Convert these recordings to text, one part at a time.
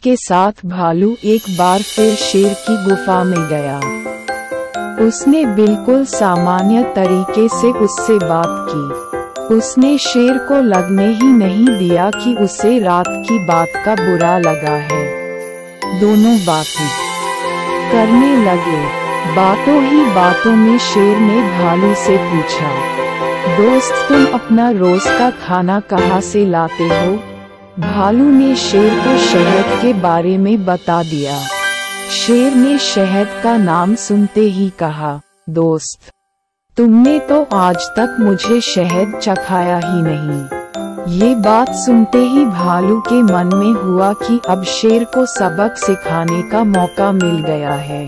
के साथ भालू एक बार फिर शेर की गुफा में गया। उसने बिल्कुल सामान्य तरीके से उससे बात की। उसने शेर को लगने ही नहीं दिया कि उसे रात की बात का बुरा लगा है। दोनों बातें करने लगे। बातों ही बातों में शेर ने भालू से पूछा, दोस्त तुम अपना रोज का खाना कहाँ से लाते हो? भालू ने शेर को शहद के बारे में बता दिया। शेर ने शहद का नाम सुनते ही कहा, दोस्त तुमने तो आज तक मुझे शहद चखाया ही नहीं। ये बात सुनते ही भालू के मन में हुआ कि अब शेर को सबक सिखाने का मौका मिल गया है।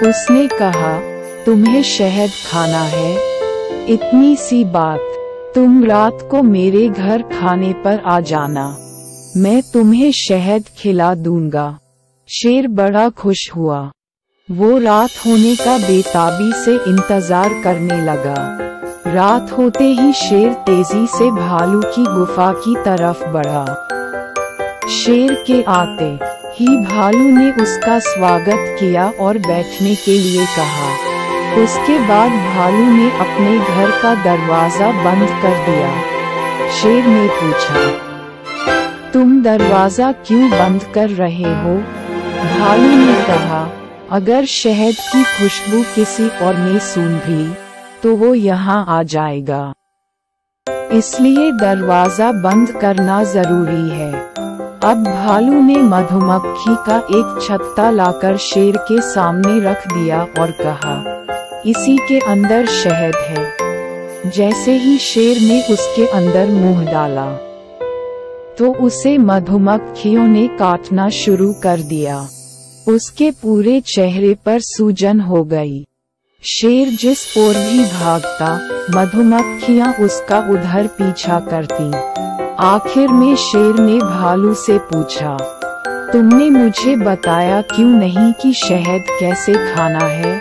उसने कहा, तुम्हें शहद खाना है? इतनी सी बात, तुम रात को मेरे घर खाने पर आ जाना, मैं तुम्हें शहद खिला दूंगा। शेर बड़ा खुश हुआ। वो रात होने का बेताबी से इंतजार करने लगा। रात होते ही शेर तेजी से भालू की गुफा की तरफ बढ़ा। शेर के आते ही भालू ने उसका स्वागत किया और बैठने के लिए कहा। उसके बाद भालू ने अपने घर का दरवाजा बंद कर दिया। शेर ने पूछा, तुम दरवाजा क्यों बंद कर रहे हो? भालू ने कहा, अगर शहद की खुशबू किसी और ने सूंघी तो वो यहाँ आ जाएगा, इसलिए दरवाजा बंद करना जरूरी है। अब भालू ने मधुमक्खी का एक छत्ता लाकर शेर के सामने रख दिया और कहा, इसी के अंदर शहद है। जैसे ही शेर ने उसके अंदर मुंह डाला तो उसे मधुमक्खियों ने काटना शुरू कर दिया। उसके पूरे चेहरे पर सूजन हो गई। शेर जिस ओर भी भागता, मधुमक्खियां उसका उधर पीछा करती। आखिर में शेर ने भालू से पूछा, तुमने मुझे बताया क्यों नहीं कि शहद कैसे खाना है?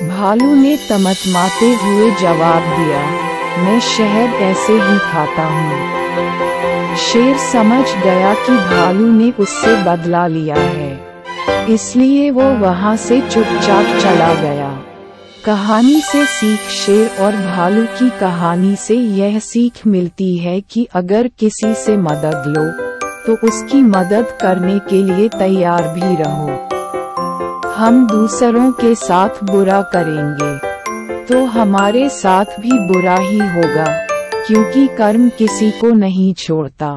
भालू ने तमतमाते हुए जवाब दिया, मैं शहद ऐसे ही खाता हूँ। शेर समझ गया कि भालू ने उससे बदला लिया है, इसलिए वो वहाँ से चुपचाप चला गया। कहानी से सीख। शेर और भालू की कहानी से यह सीख मिलती है कि अगर किसी से मदद लो तो उसकी मदद करने के लिए तैयार भी रहो। हम दूसरों के साथ बुरा करेंगे तो हमारे साथ भी बुरा ही होगा, क्योंकि कर्म किसी को नहीं छोड़ता।